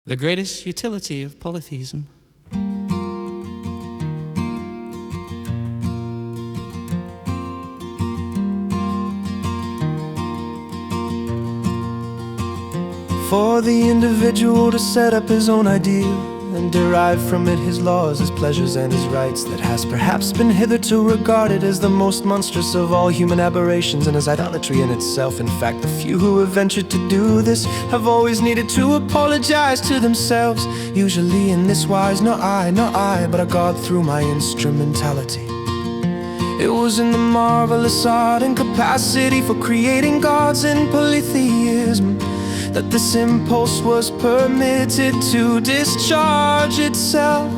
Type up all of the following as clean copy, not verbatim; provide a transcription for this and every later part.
the greatest utility of polytheism. For the individual to set up his own ideal and derive from it his laws, his pleasures and his rights, that has perhaps been hitherto regarded as the most monstrous of all human aberrations and as idolatry in itself. In fact, the few who have ventured to do this have always needed to apologize to themselves, usually in this wise: not I, but a God through my instrumentality. It was in the marvelous art and capacity for creating gods in polytheism that this impulse was permitted to discharge itself.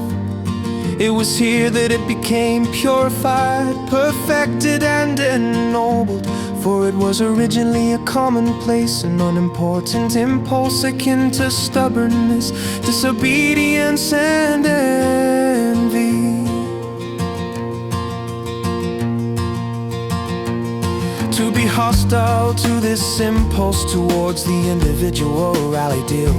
It was here that it became purified, perfected and ennobled, for it was originally a commonplace and unimportant impulse akin to stubbornness, disobedience and envy. To be hostile to this impulse towards the individual ideal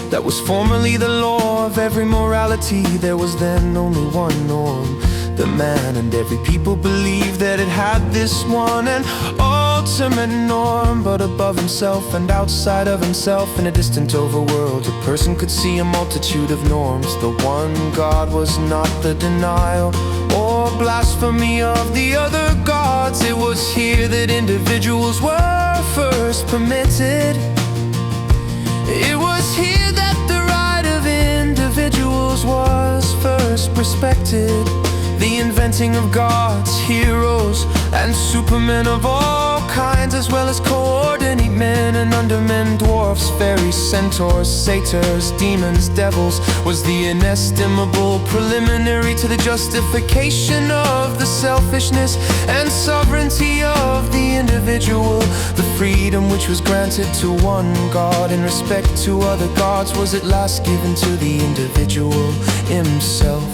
that was formerly the law of every morality. There was then only one norm, the man, and every people believed that it had this one and ultimate norm. But above himself and outside of himself, in a distant overworld, a person could see a multitude of norms. The one God was not the denial or blasphemy of the other gods. It was here that individuals were first permitted. It was here that the right of individuals was first respected. The inventing of gods, heroes, and supermen of all kinds, as well as coordinate men and undermen, dwarfs, fairies, centaurs, satyrs, demons, devils, was the inestimable preliminary to the justification of the selfishness and sovereignty of the individual. The freedom which was granted to one God in respect to other gods was at last given to the individual himself,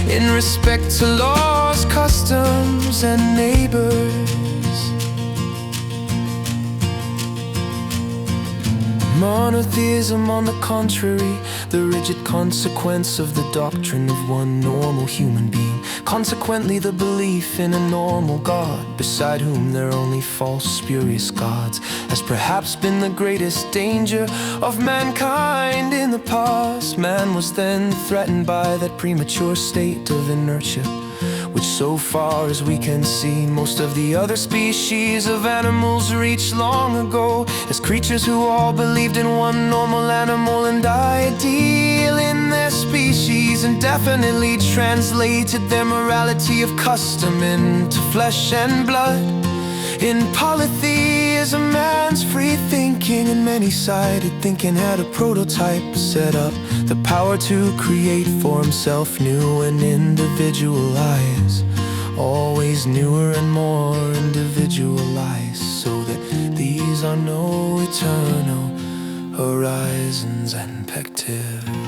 in respect to laws, customs, and neighbors. Monotheism, on the contrary, the rigid consequence of the doctrine of one normal human being, consequently the belief in a normal God, beside whom there are only false, spurious gods, has perhaps been the greatest danger of mankind in the past. Man was then threatened by that premature state of inertia, which, so far as we can see, most of the other species of animals reached long ago, as creatures who all believed in one normal animal and ideal in their species, and definitely translated their morality of custom into flesh and blood. In polytheism, man's free thinking and many-sided thinking had a prototype set up, the power to create for himself new and individualized, always newer and more individualized, so that these are no eternal horizons and perspectives.